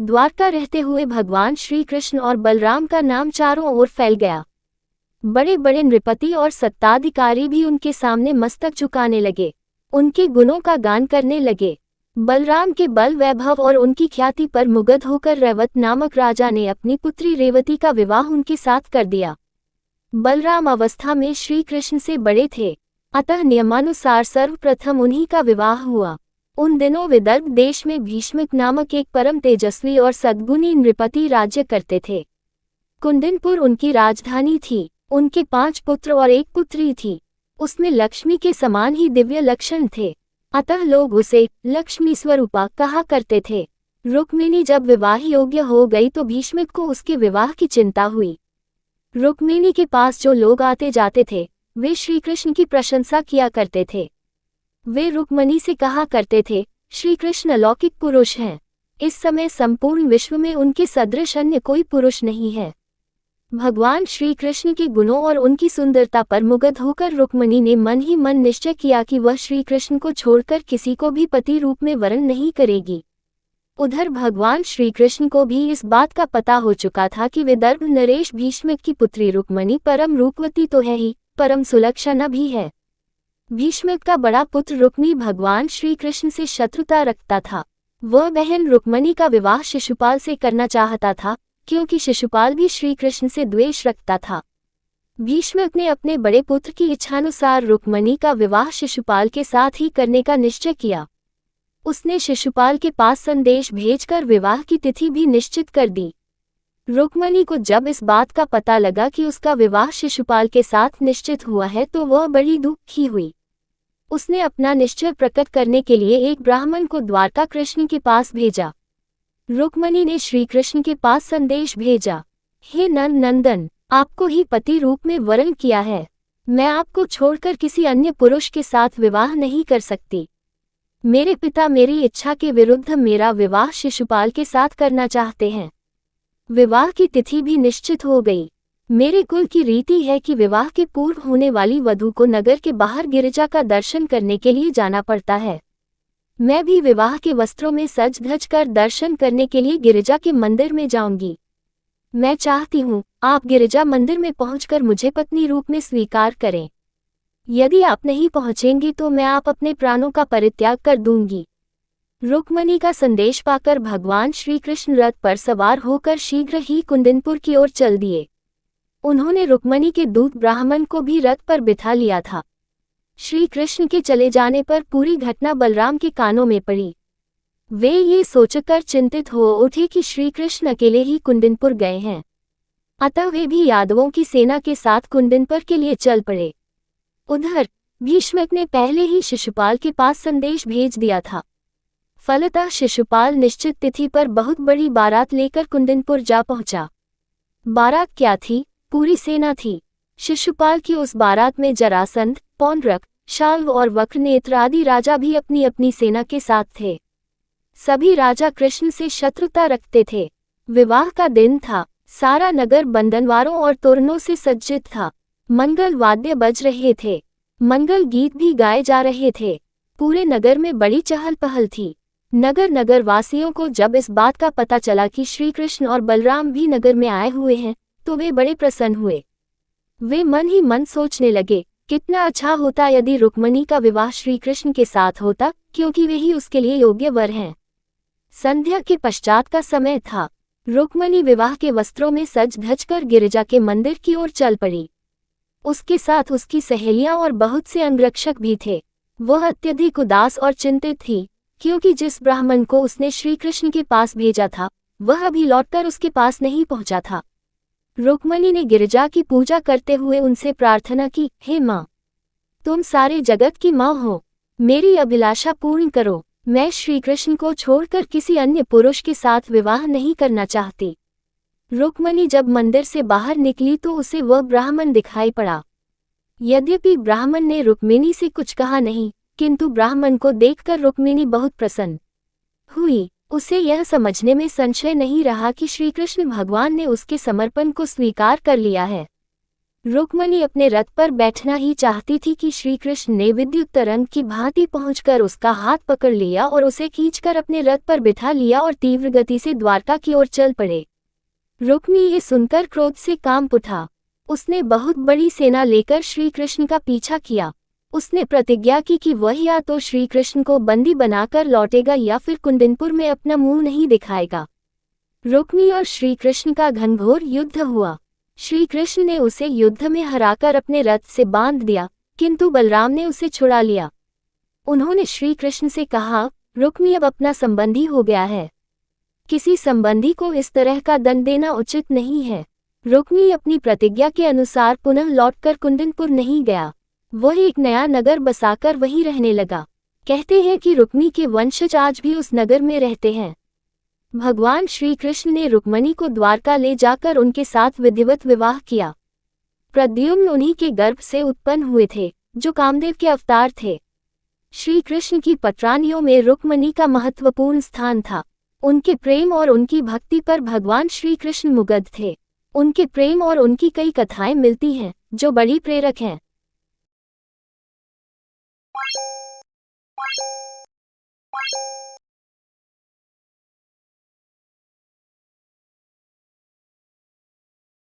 द्वारका रहते हुए भगवान श्री कृष्ण और बलराम का नाम चारों ओर फैल गया। बड़े बड़े नृपति और सत्ताधिकारी भी उनके सामने मस्तक झुकाने लगे, उनके गुणों का गान करने लगे। बलराम के बल वैभव और उनकी ख्याति पर मुग्ध होकर रैवत नामक राजा ने अपनी पुत्री रेवती का विवाह उनके साथ कर दिया। बलराम अवस्था में श्री कृष्ण से बड़े थे, अतः नियमानुसार सर्वप्रथम उन्हीं का विवाह हुआ। उन दिनों विदर्भ देश में भीष्मिक नामक एक परम तेजस्वी और सद्गुणी नृपति राज्य करते थे। कुंदिनपुर उनकी राजधानी थी। उनके 5 पुत्र और 1 पुत्री थी। उसमें लक्ष्मी के समान ही दिव्य लक्षण थे, अतः लोग उसे लक्ष्मी स्वरूपा कहा करते थे। रुक्मिणी जब विवाह योग्य हो गई तो भीष्मिक को उसके विवाह की चिंता हुई। रुक्मिणी के पास जो लोग आते जाते थे वे श्री कृष्ण की प्रशंसा किया करते थे। वे रुक्मिणी से कहा करते थे, श्री कृष्ण अलौकिक पुरुष हैं। इस समय संपूर्ण विश्व में उनके सदृश अन्य कोई पुरुष नहीं है। भगवान श्री कृष्ण के गुणों और उनकी सुंदरता पर मुग्ध होकर रुक्मिणी ने मन ही मन निश्चय किया कि वह श्री कृष्ण को छोड़कर किसी को भी पति रूप में वरण नहीं करेगी। उधर भगवान श्री कृष्ण को भी इस बात का पता हो चुका था कि विदर्भ नरेश भीष्मिक की पुत्री रुक्मिणी परम रूपवती तो है ही, परम सुलक्षणा भी है। भीष्मिक का बड़ा पुत्र रुक्मी भगवान श्री कृष्ण से शत्रुता रखता था। वह बहन रुक्मिणी का विवाह शिशुपाल से करना चाहता था, क्योंकि शिशुपाल भी श्री कृष्ण से द्वेष रखता था। भीष्मिक ने अपने बड़े पुत्र की इच्छानुसार रुक्मिणी का विवाह शिशुपाल के साथ ही करने का निश्चय किया। उसने शिशुपाल के पास संदेश भेजकर विवाह की तिथि भी निश्चित कर दी। रुक्मिणी को जब इस बात का पता लगा कि उसका विवाह शिशुपाल के साथ निश्चित हुआ है तो वह बड़ी दुखी हुई। उसने अपना निश्चय प्रकट करने के लिए एक ब्राह्मण को द्वारका कृष्ण के पास भेजा। रुक्मिणी ने श्री कृष्ण के पास संदेश भेजा, हे नंदन, आपको ही पति रूप में वरण किया है। मैं आपको छोड़कर किसी अन्य पुरुष के साथ विवाह नहीं कर सकती। मेरे पिता मेरी इच्छा के विरुद्ध मेरा विवाह शिशुपाल के साथ करना चाहते हैं। विवाह की तिथि भी निश्चित हो गई। मेरे कुल की रीति है कि विवाह के पूर्व होने वाली वधू को नगर के बाहर गिरिजा का दर्शन करने के लिए जाना पड़ता है। मैं भी विवाह के वस्त्रों में सज धज कर दर्शन करने के लिए गिरिजा के मंदिर में जाऊंगी। मैं चाहती हूँ आप गिरिजा मंदिर में पहुंचकर मुझे पत्नी रूप में स्वीकार करें। यदि आप नहीं पहुंचेंगी तो मैं आप अपने प्राणों का परित्याग कर दूंगी। रुक्मिणी का संदेश पाकर भगवान श्री कृष्ण रथ पर सवार होकर शीघ्र ही कुंदिनपुर की ओर चल दिए। उन्होंने रुक्मिणी के दूत ब्राह्मण को भी रथ पर बिठा लिया था। श्री कृष्ण के चले जाने पर पूरी घटना बलराम के कानों में पड़ी। वे ये सोचकर चिंतित हो उठे कि श्री कृष्ण अकेले ही कुंदिनपुर गए हैं, अतः वे भी यादवों की सेना के साथ कुंदिनपुर के लिए चल पड़े। उधर भीष्मिक ने पहले ही शिशुपाल के पास संदेश भेज दिया था। फलतः शिशुपाल निश्चित तिथि पर बहुत बड़ी बारात लेकर कुंदिनपुर जा पहुंचा। बारात क्या थी? पूरी सेना थी। शिशुपाल की उस बारात में जरासंध, पौंड्रक, शाल्व और वक्रनेत्र आदि राजा भी अपनी अपनी सेना के साथ थे। सभी राजा कृष्ण से शत्रुता रखते थे। विवाह का दिन था। सारा नगर बंधनवारों और तोरणों से सज्जित था। मंगल वाद्य बज रहे थे, मंगल गीत भी गाए जा रहे थे। पूरे नगर में बड़ी चहल पहल थी। नगर वासियों को जब इस बात का पता चला कि श्री कृष्ण और बलराम भी नगर में आए हुए हैं तो वे बड़े प्रसन्न हुए। वे मन ही मन सोचने लगे, कितना अच्छा होता यदि रुक्मिणी का विवाह श्री कृष्ण के साथ होता, क्योंकि वे ही उसके लिए योग्य वर हैं। संध्या के पश्चात का समय था। रुक्मिणी विवाह के वस्त्रों में सज धज कर गिरिजा के मंदिर की ओर चल पड़ी। उसके साथ उसकी सहेलियां और बहुत से अंगरक्षक भी थे। वह अत्यधिक उदास और चिंतित थी, क्योंकि जिस ब्राह्मण को उसने श्री कृष्ण के पास भेजा था वह अभी लौटकर उसके पास नहीं पहुंचा था। रुक्मिणी ने गिरिजा की पूजा करते हुए उनसे प्रार्थना की, हे माँ, तुम सारे जगत की माँ हो, मेरी अभिलाषा पूर्ण करो। मैं श्री कृष्ण को छोड़कर किसी अन्य पुरुष के साथ विवाह नहीं करना चाहती। रुक्मिणी जब मंदिर से बाहर निकली तो उसे वह ब्राह्मण दिखाई पड़ा। यद्यपि ब्राह्मण ने रुक्मिणी से कुछ कहा नहीं, किंतु ब्राह्मण को देखकर रुक्मिणी बहुत प्रसन्न हुई। उसे यह समझने में संशय नहीं रहा कि श्री कृष्ण भगवान ने उसके समर्पण को स्वीकार कर लिया है। रुक्मणी अपने रथ पर बैठना ही चाहती थी कि श्री कृष्ण ने विद्युत तरंग की भांति पहुंचकर उसका हाथ पकड़ लिया और उसे खींचकर अपने रथ पर बिठा लिया और तीव्र गति से द्वारका की ओर चल पड़े। रुक्मी ये सुनकर क्रोध से कांप उठा। उसने बहुत बड़ी सेना लेकर श्री कृष्ण का पीछा किया। उसने प्रतिज्ञा की कि वह या तो श्री कृष्ण को बंदी बनाकर लौटेगा या फिर कुंदनपुर में अपना मुंह नहीं दिखाएगा। रुक्मी और श्री कृष्ण का घनघोर युद्ध हुआ। श्री कृष्ण ने उसे युद्ध में हराकर अपने रथ से बांध दिया, किंतु बलराम ने उसे छुड़ा लिया। उन्होंने श्री कृष्ण से कहा, रुक्मी अब अपना संबंधी हो गया है। किसी संबंधी को इस तरह का दंड देना उचित नहीं है। रुक्मी अपनी प्रतिज्ञा के अनुसार पुनः लौटकर कुंदनपुर नहीं गया। वह एक नया नगर बसाकर वहीं रहने लगा। कहते हैं कि रुक्मी के वंशज आज भी उस नगर में रहते हैं। भगवान श्री कृष्ण ने रुक्मणी को द्वारका ले जाकर उनके साथ विधिवत विवाह किया। प्रद्युम्न उन्हीं के गर्भ से उत्पन्न हुए थे, जो कामदेव के अवतार थे। श्री कृष्ण की पत्रानियों में रुक्मणी का महत्वपूर्ण स्थान था। उनके प्रेम और उनकी भक्ति पर भगवान श्री कृष्ण मुग्ध थे। उनके प्रेम और उनकी कई कथाएं मिलती हैं, जो बड़ी प्रेरक हैं।